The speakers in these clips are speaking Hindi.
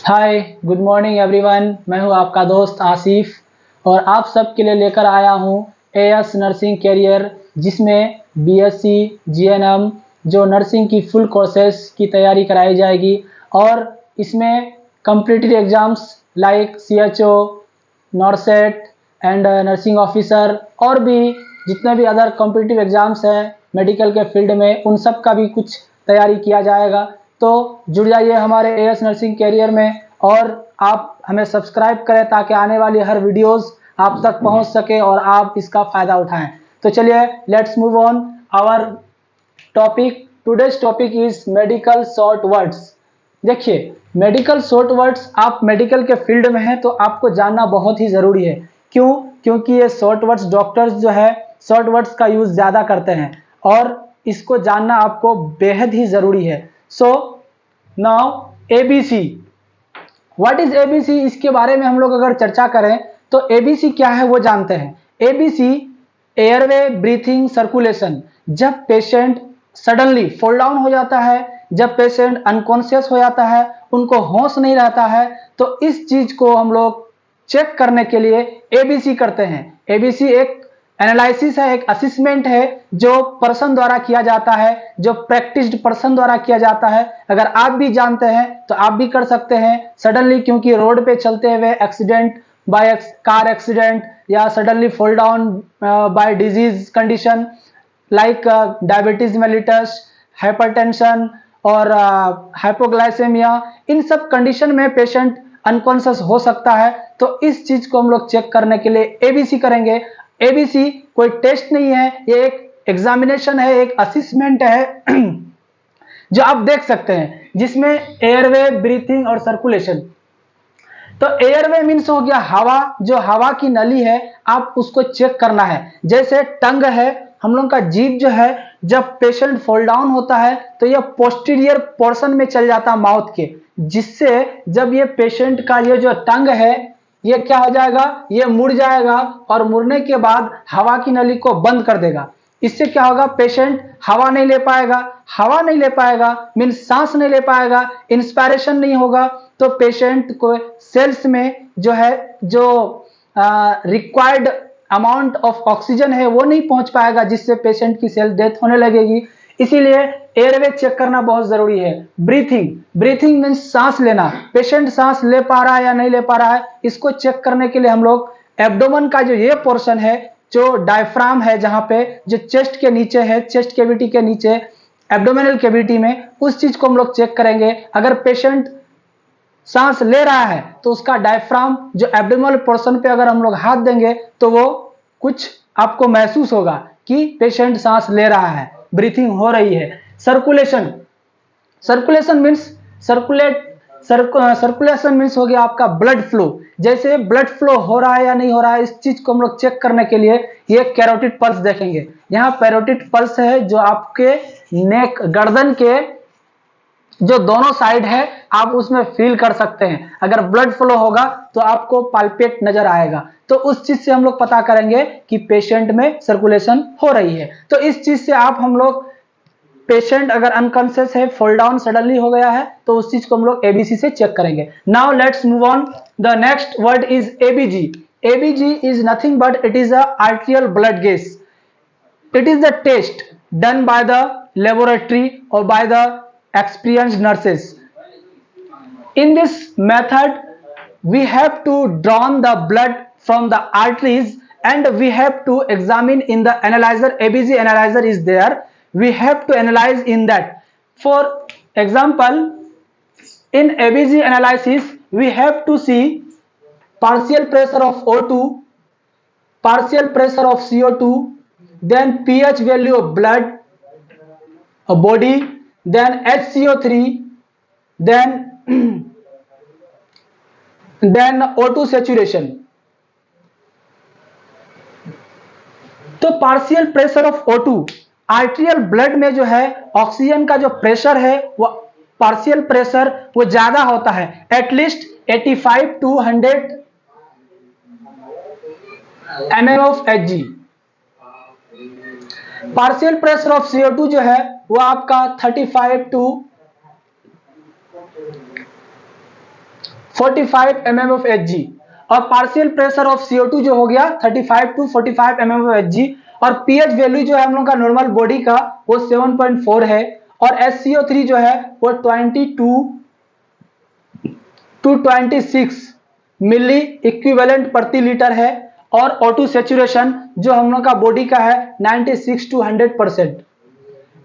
हाय, गुड मॉर्निंग एवरीवन। मैं हूं आपका दोस्त आसिफ और आप सब के लिए लेकर आया हूं एएस नर्सिंग कैरियर, जिसमें बीएससी जीएनएम जो नर्सिंग की फुल कोर्सेस की तैयारी कराई जाएगी और इसमें competitive exams like CHO, NORCET and nursing officer और भी जितने भी अदर कॉम्पिटिटिव एग्जाम्स हैं मेडिकल के फील्ड में, उन सब का भी कुछ तैयारी किया जाएगा। तो जुड़ जाइए हमारे एएस नर्सिंग कैरियर में और आप हमें सब्सक्राइब करें ताकि आने वाली हर वीडियोस आप तक पहुंच सके और आप इसका फायदा उठाएं। तो चलिए let's move on our topic. Today's topic is medical short words. देखिए, मेडिकल शॉर्ट वर्ड्स, आप मेडिकल के फील्ड में हैं तो आपको जानना बहुत ही ज़रूरी है। क्यों? क्योंकि ये शॉर्ट वर्ड्स डॉक्टर्स जो है शॉर्ट वर्ड्स का यूज़ ज़्यादा करते हैं और इसको जानना आपको बेहद ही ज़रूरी है। So now ABC, what is ABC, इसके बारे में हम लोग अगर चर्चा करें तो एबीसी क्या है वो जानते हैं। ABC airway breathing circulation. जब पेशेंट सडनली फॉल डाउन हो जाता है, जब पेशेंट अनकॉन्शियस हो जाता है, उनको होश नहीं रहता है, तो इस चीज को हम लोग चेक करने के लिए एबीसी करते हैं। एबीसी एक एनालिसिस है, एक असेसमेंट है जो पर्सन द्वारा किया जाता है, जो प्रैक्टिस्ड पर्सन द्वारा किया जाता है। अगर आप भी जानते हैं तो आप भी कर सकते हैं सडनली, क्योंकि रोड पे चलते हुए एक्सीडेंट बाय कार एक्सीडेंट या suddenly fall down by disease condition like diabetes mellitus, hypertension और हाइपोग्लाइसेमिया, इन सब कंडीशन में पेशेंट अनकॉन्शियस हो सकता है। तो इस चीज को हम लोग चेक करने के लिए एबीसी करेंगे। एबीसी कोई टेस्ट नहीं है, ये एक एग्जामिनेशन है, एक असेसमेंट है जो आप देख सकते हैं, जिसमें एयरवे ब्रीथिंग और सर्कुलेशन। तो एयरवे मीन्स हो गया हवा, जो हवा की नली है आप उसको चेक करना है। जैसे टंग है, हम लोग का जीभ जो है, जब पेशेंट फॉल डाउन होता है तो यह पोस्टीरियर पोर्शन में चल जाता है माउथ के, जिससे जब ये पेशेंट का ये जो टंग है ये क्या हो जाएगा, ये मुड़ जाएगा और मुड़ने के बाद हवा की नली को बंद कर देगा। इससे क्या होगा, पेशेंट हवा नहीं ले पाएगा। हवा नहीं ले पाएगा मीन्स सांस नहीं ले पाएगा, इंस्पायरेशन नहीं होगा, तो पेशेंट को सेल्स में जो है जो रिक्वायर्ड अमाउंट ऑफ ऑक्सीजन है वो नहीं पहुंच पाएगा, जिससे पेशेंट की सेल डेथ होने लगेगी। इसीलिए एयरवे चेक करना बहुत जरूरी है। ब्रीथिंग, ब्रीथिंग मीन्स सांस लेना, पेशेंट सांस ले पा रहा है या नहीं ले पा रहा है, इसको चेक करने के लिए हम लोग एब्डोमेन का जो ये पोर्शन है, जो डायफ्राम है, जहां पे जो चेस्ट के नीचे है, चेस्ट कैविटी के नीचे एब्डोमिनल कैविटी में, उस चीज को हम लोग चेक करेंगे। अगर पेशेंट सांस ले रहा है तो उसका डायफ्राम जो एब्डोमिनल पोर्शन पे अगर हम लोग हाथ देंगे तो वो कुछ आपको महसूस होगा कि पेशेंट सांस ले रहा है, ब्रीथिंग हो रही है। Circulation, circulation means circulation means हो गया आपका ब्लड फ्लो। जैसे ब्लड फ्लो हो रहा है या नहीं हो रहा है, इस चीज को हम लोग चेक करने के लिए ये कैरोटिड पल्स देखेंगे। यहाँ पैरोटिड पल्स है जो आपके नेक, गर्दन के जो दोनों साइड है आप उसमें फील कर सकते हैं। अगर ब्लड फ्लो होगा तो आपको पाल्पेट नजर आएगा, तो उस चीज से हम लोग पता करेंगे कि पेशेंट में सर्कुलेशन हो रही है। तो इस चीज से आप हम लोग, पेशेंट अगर अनकॉन्शियस है, फॉल डाउन सडनली हो गया है, तो उस चीज को हम लोग एबीसी से चेक करेंगे। Now let's move on, the next word is ABG. ABG is nothing but it is a आर्टियल blood gauge. It is the test done by the laboratory or by the experienced nurses. In this method, we have to draw the blood from the arteries and we have to examine in the analyzer. ABG analyzer is there. We have to analyze in that. For example, in ABG analysis, we have to see partial pressure of O2, partial pressure of CO2, then pH value of blood, a body, then HCO3, then then O2 saturation. तो partial pressure of O2, arterial blood में जो है ऑक्सीजन का जो प्रेशर है वो पार्शियल प्रेशर वो ज्यादा होता है, at least 85 to 100 mm of Hg। Partial pressure of CO2 जो है वो आपका 35 to 45 mm of Hg, और पार्शियल प्रेशर ऑफ CO2 जो हो गया 35 to 45 mm of Hg, और pH वैल्यू जो है हम लोग का नॉर्मल बॉडी का वो 7.4 है, और SCO3 जो है वो 22 to 26 मिली इक्विवेलेंट प्रति लीटर है, और O2 सैचुरेशन जो हम लोग का बॉडी का है 96 to 100%।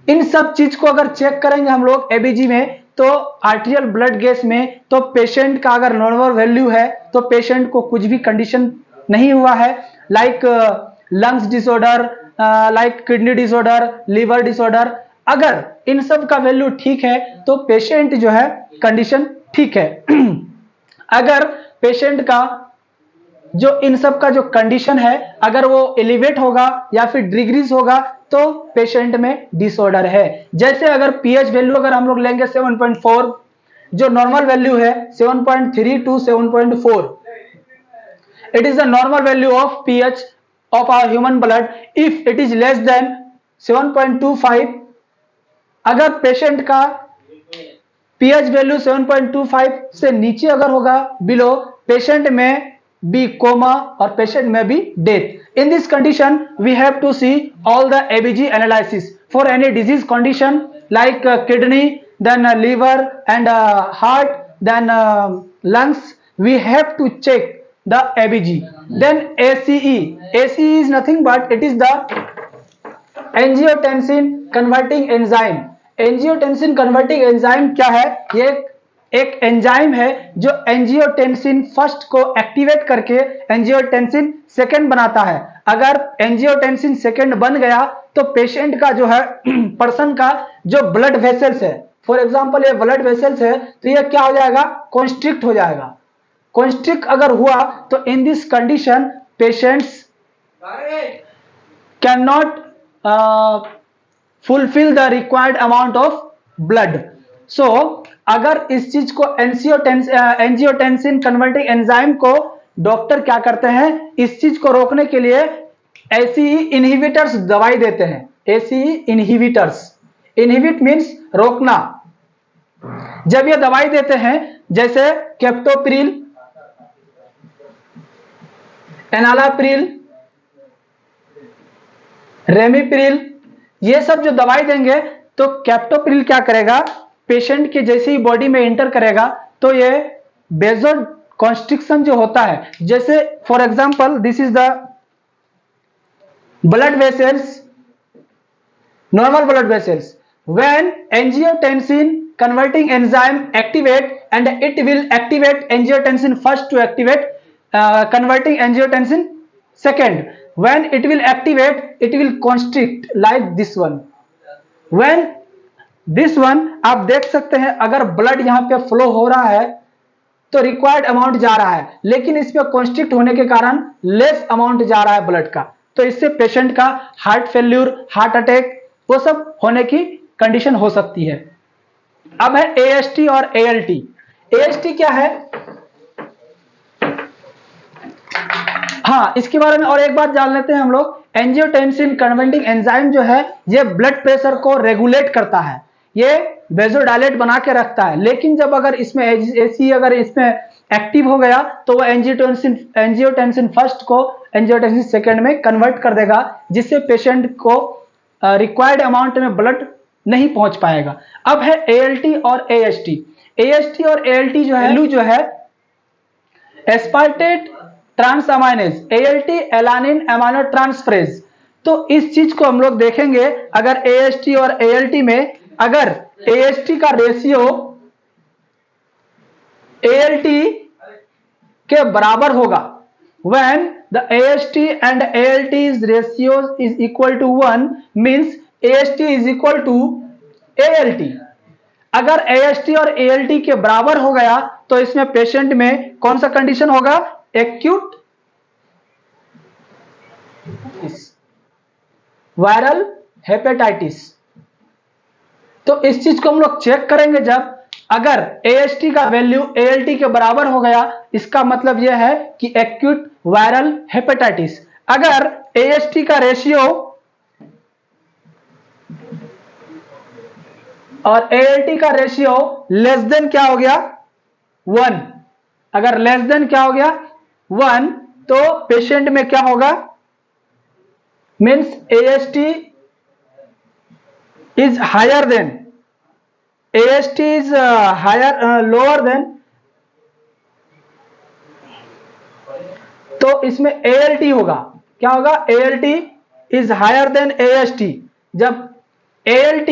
इन सब चीज को अगर चेक करेंगे हम लोग एबीजी में, तो आर्टेरियल ब्लड गैस में तो पेशेंट का अगर नॉर्मल वैल्यू है तो पेशेंट को कुछ भी कंडीशन नहीं हुआ है, like lungs disorder, like kidney disorder, liver disorder. अगर इन सब का वैल्यू ठीक है तो पेशेंट जो है कंडीशन ठीक है। अगर पेशेंट का जो इन सब का जो कंडीशन है अगर वो एलिवेट होगा या फिर डिक्रीज होगा तो पेशेंट में डिसऑर्डर है। जैसे अगर पीएच वैल्यू अगर हम लोग लेंगे 7.4, जो नॉर्मल वैल्यू है 7.3 to 7.4, it is the normal value of pH of our human blood. If it is less than 7.25, अगर पेशेंट का पीएच वैल्यू 7.25 से नीचे अगर होगा बिलो, पेशेंट में बी कोमा और पेशेंट में भी death. In this condition, we have to see all the ABG analysis for any disease condition like kidney, then liver and heart, then lungs. We have to check the ABG. Then ACE. ACE is nothing but it is the angiotensin converting enzyme. Angiotensin converting enzyme क्या है? ये एक एंजाइम है जो एंजियोटेंसिन फर्स्ट को एक्टिवेट करके एंजियोटेंसिन सेकंड बनाता है। अगर एंजियोटेंसिन सेकंड बन गया तो पेशेंट का जो है पर्सन का जो ब्लड वेसल्स है, फॉर एग्जांपल ये ब्लड वेसल्स है, तो ये क्या हो जाएगा? कॉन्स्ट्रिक्ट हो जाएगा। कॉन्स्ट्रिक्ट अगर हुआ तो in this condition patients can not fulfil the required amount of blood. So अगर इस चीज को एंजियोटेंसिन कन्वर्टिंग एंजाइम को डॉक्टर क्या करते हैं, इस चीज को रोकने के लिए एसीई इनहिबिटर्स दवाई देते हैं। एसीई इनहिबिटर्स, इनहिबिट मींस रोकना। जब ये दवाई देते हैं जैसे कैप्टोप्रिल, एनालाप्रिल, रेमिप्रिल, ये सब जो दवाई देंगे तो कैप्टोप्रिल क्या करेगा, पेशेंट के जैसे ही बॉडी में एंटर करेगा तो ये बेजो कॉन्स्ट्रिक्शन जो होता है, जैसे for example this is the blood vessels, normal blood vessels, when angiotensin converting enzyme activate and it will activate angiotensin first to activate converting angiotensin second, when it will activate it will constrict like this one. When this one आप देख सकते हैं अगर ब्लड यहां पे फ्लो हो रहा है तो रिक्वायर्ड अमाउंट जा रहा है, लेकिन इसमें कॉन्स्ट्रिक्ट होने के कारण लेस अमाउंट जा रहा है ब्लड का, तो इससे पेशेंट का हार्ट फेल्यूर, हार्ट अटैक वो सब होने की कंडीशन हो सकती है। अब है एएसटी और एएलटी। एएसटी क्या है? हाँ, इसके बारे में और एक बात जान लेते हैं हम लोग। एंजियोटेंसिन कन्वर्टिंग एंजाइम जो है ये ब्लड प्रेशर को रेगुलेट करता है, ये वेजोडायलेट बना के रखता है, लेकिन जब अगर इसमें एसी अगर इसमें एक्टिव हो गया तो वो एंजियोटेंसिन फर्स्ट को एंजियोटेंसिन सेकंड में कन्वर्ट कर देगा, जिससे पेशेंट को रिक्वायर्ड अमाउंट में ब्लड नहीं पहुंच पाएगा। अब है एएलटी और एएसटी। एएसटी और एएलटी जो है जो है aspartate transaminase, ALT alanine amino transferase. तो इस चीज को हम लोग देखेंगे अगर एएसटी और एएलटी में अगर एएसटी का रेशियो एएलटी के बराबर होगा, when the AST and ALT's ratio is equal to 1 means AST is equal to ALT। अगर AST और ALT के बराबर हो गया तो इसमें पेशेंट में कौन सा कंडीशन होगा? Acute viral hepatitis. तो इस चीज को हम लोग चेक करेंगे जब अगर AST का वैल्यू ALT के बराबर हो गया, इसका मतलब यह है कि एक्यूट वायरल हेपेटाइटिस। अगर AST का रेशियो और ALT का रेशियो लेस देन क्या हो गया? 1, अगर लेस देन क्या हो गया 1, तो पेशेंट में क्या होगा, means AST is higher than, AST is higher lower than, तो इसमें ALT होगा, क्या होगा, ALT is higher than AST। जब ALT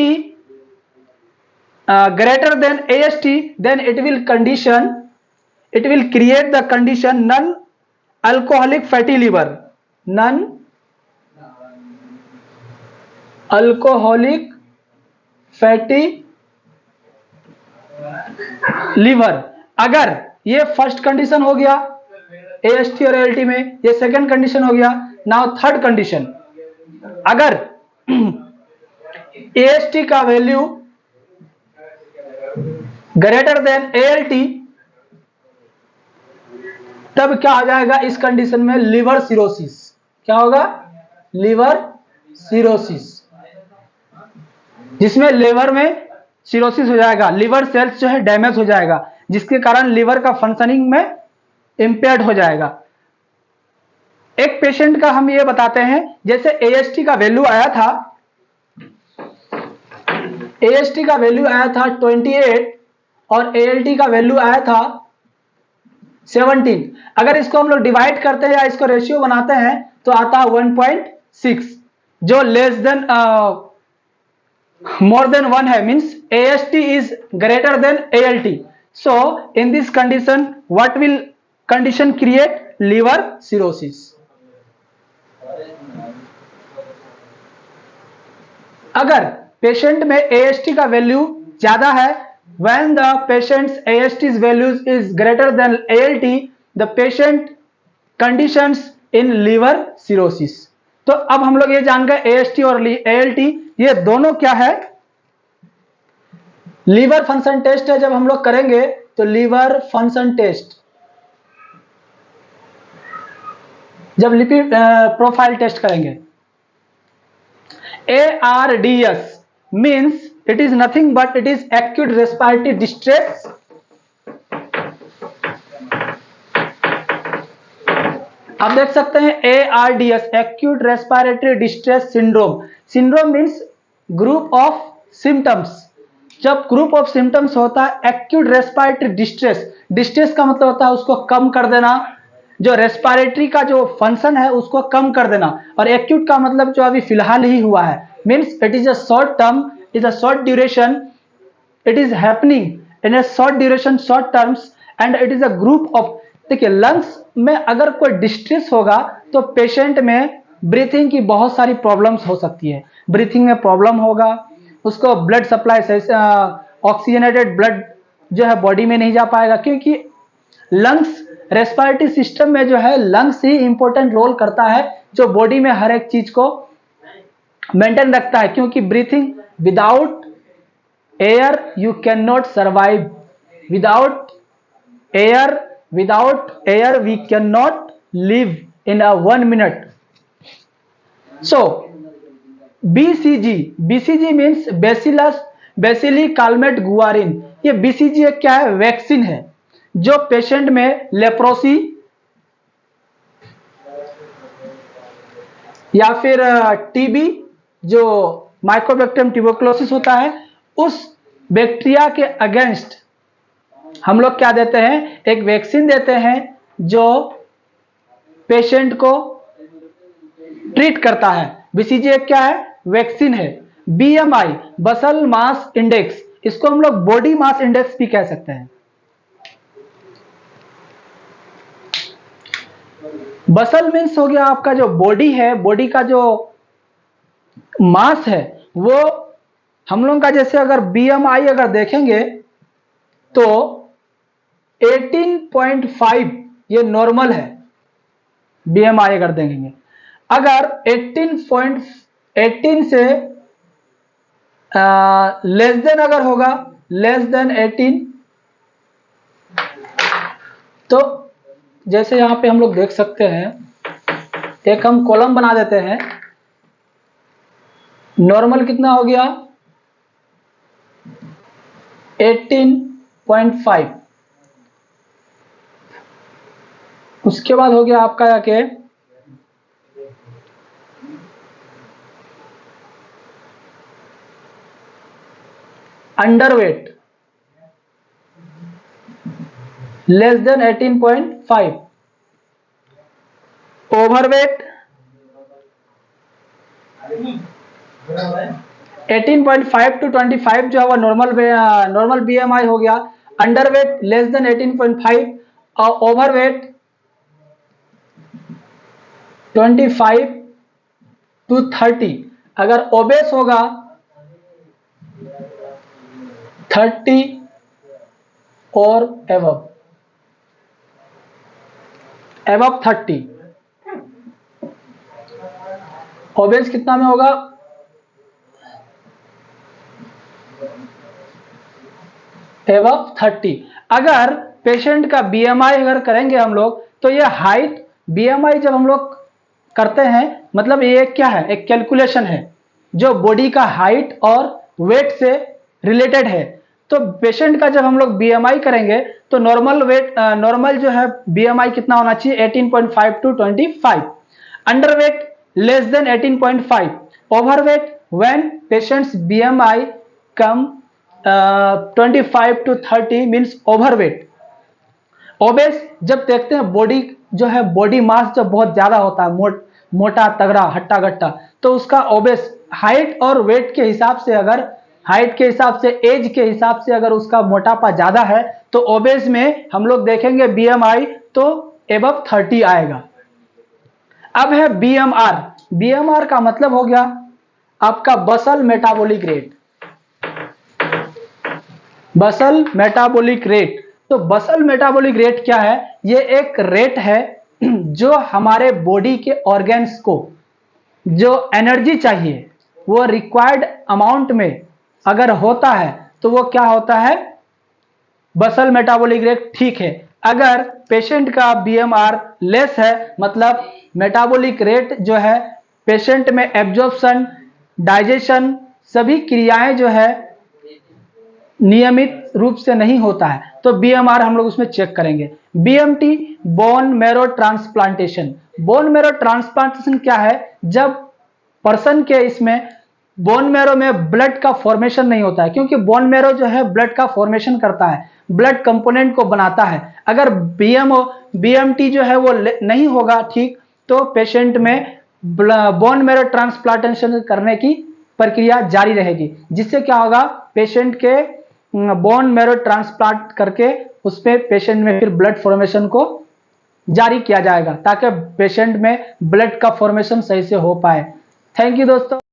greater than AST, then it will create the condition non alcoholic fatty liver, non alcoholic fatty liver। अगर ये फर्स्ट कंडीशन हो गया AST और ALT में, ये सेकंड कंडीशन हो गया। नाउ थर्ड कंडीशन, अगर AST का वैल्यू ग्रेटर देन ALT, तब क्या हो जाएगा इस कंडीशन में, लिवर सिरोसिस। क्या होगा, लिवर सिरोसिस, जिसमें लिवर में सिरोसिस हो जाएगा, लिवर सेल्स जो है डैमेज हो जाएगा, जिसके कारण लिवर का फंक्शनिंग में इंपेयर्ड हो जाएगा। एक पेशेंट का हम ये बताते हैं, जैसे AST का वैल्यू आया था, AST का वैल्यू आया था 28 और ALT का वैल्यू आया था 17। अगर इसको हम लोग डिवाइड करते हैं या इसको रेशियो बनाते हैं तो आता है 1.6, जो लेस देन मोर देन 1 है, means AST is greater than ALT। So in this condition what will condition create, liver cirrhosis. अगर पेशेंट में AST का वैल्यू ज्यादा है, when the patient's AST's values is greater than ALT, the patient conditions in liver cirrhosis। तो अब हम लोग ये जान गए AST और ALT ये दोनों क्या है, लीवर फंक्शन टेस्ट है। जब हम लोग करेंगे तो लीवर फंक्शन टेस्ट, जब लिपिड प्रोफाइल टेस्ट करेंगे, ARDS means it is nothing but it is acute respiratory distress आप देख सकते हैं ARDS acute respiratory distress syndrome. Syndrome means group of symptoms. जब ग्रुप ऑफ सिम्टम्स होता है एक्यूट रेस्पिरेटरी डिस्ट्रेस, डिस्ट्रेस का मतलब होता है उसको कम कर देना, जो रेस्पिरेटरी का जो फंक्शन है उसको कम कर देना, और एक्यूट का मतलब जो अभी फिलहाल ही हुआ है, means it is a short term, it is a short duration, it is happening in A short duration short terms and it is a group of. देखिए लंग्स में अगर कोई डिस्ट्रेस होगा तो पेशेंट में ब्रीथिंग की बहुत सारी प्रॉब्लम्स हो सकती है, ब्रीथिंग में प्रॉब्लम होगा, उसको ब्लड सप्लाई ऑक्सीजनेटेड ब्लड जो है बॉडी में नहीं जा पाएगा, क्योंकि लंग्स रेस्पिरेटरी सिस्टम में जो है लंग्स ही इंपॉर्टेंट रोल करता है, जो बॉडी में हर एक चीज को मेंटेन रखता है, क्योंकि breathing without air you can not survive, without air we can not live in a 1 minute. So BCG means bacilli Calmette Guerin. ये BCG एक क्या है, वैक्सीन है, जो पेशेंट में लेप्रोसी या फिर टीबी जो माइकोबैक्टीरियम ट्यूबरकुलोसिस होता है, उस बैक्टीरिया के अगेंस्ट हम लोग क्या देते हैं, एक वैक्सीन देते हैं जो पेशेंट को ट्रीट करता है। BCG एक क्या है, वैक्सीन है। BMI बसल मास इंडेक्स, इसको हम लोग बॉडी मास इंडेक्स भी कह सकते हैं। बसल मीन्स हो गया आपका जो बॉडी है, बॉडी का जो मास है वो हम लोग का, जैसे अगर BMI अगर देखेंगे तो 18.5 ये नॉर्मल है। BMI अगर देखेंगे, अगर 18 से लेस देन अगर होगा, लेस देन 18, तो जैसे यहां पे हम लोग देख सकते हैं, एक हम कॉलम बना देते हैं, नॉर्मल कितना हो गया 18.5, उसके बाद हो गया आपका क्या underweight less than 18.5, overweight 18.5 to 25 जो है वो नॉर्मल बीएमआई हो गया। अंडरवेट लेस देन 18.5 और ओवरवेट 25 to 30। अगर ओबेस होगा 30 और एबव 30। ओबेस कितना में होगा? एबव 30। अगर पेशेंट का बीएमआई अगर करेंगे हम लोग तो ये हाइट बीएमआई जब हम लोग करते हैं मतलब ये क्या है, एक कैलकुलेशन है जो बॉडी का हाइट और वेट से रिलेटेड है। तो पेशेंट का जब हम लोग बीएमआई करेंगे तो नॉर्मल जो है बीएमआई कितना होना चाहिए? 18.5 to 25। Underweight less than 18.5। Overweight when patients BMI कम 25 to 30 मीन्स ओवरवेट। ओबेस जब देखते हैं बॉडी जो है बॉडी मास जब बहुत ज्यादा होता है, मोटा तगड़ा हट्टा गट्टा, तो उसका ओबेस हाइट और वेट के हिसाब से, अगर हाइट के हिसाब से, एज के हिसाब से अगर उसका मोटापा ज्यादा है तो ओबेस में हम लोग देखेंगे बीएमआई तो एबव 30 आएगा। अब है बीएमआर। बीएमआर का मतलब हो गया आपका बसल मेटाबॉलिक रेट। बसल मेटाबॉलिक रेट, तो बसल मेटाबॉलिक रेट क्या है? ये एक रेट है जो हमारे बॉडी के ऑर्गन्स को जो एनर्जी चाहिए वो रिक्वायर्ड अमाउंट में अगर होता है तो वो क्या होता है? बसल मेटाबॉलिक रेट। ठीक है, अगर पेशेंट का बीएमआर लेस है मतलब मेटाबॉलिक रेट जो है पेशेंट में एब्जॉर्प्शन, डाइजेशन सभी क्रियाएं जो है नियमित रूप से नहीं होता है तो बीएमआर हम लोग उसमें चेक करेंगे। BMT bone marrow transplantation. Bone marrow transplantation क्या है? जब पर्सन के इसमें बोन मैरो में ब्लड का फॉर्मेशन नहीं होता है, क्योंकि बोन मैरो जो है ब्लड का फॉर्मेशन करता है, ब्लड कंपोनेंट को बनाता है। अगर बीएमटी जो है वो नहीं होगा ठीक, तो पेशेंट में बोन मैरो ट्रांसप्लांटेशन करने की प्रक्रिया जारी रहेगी, जिससे क्या होगा? पेशेंट के बोन मैरो ट्रांसप्लांट करके उसपे पेशेंट में फिर ब्लड फॉर्मेशन को जारी किया जाएगा ताकि पेशेंट में ब्लड का फॉर्मेशन सही से हो पाए। थैंक यू दोस्तों।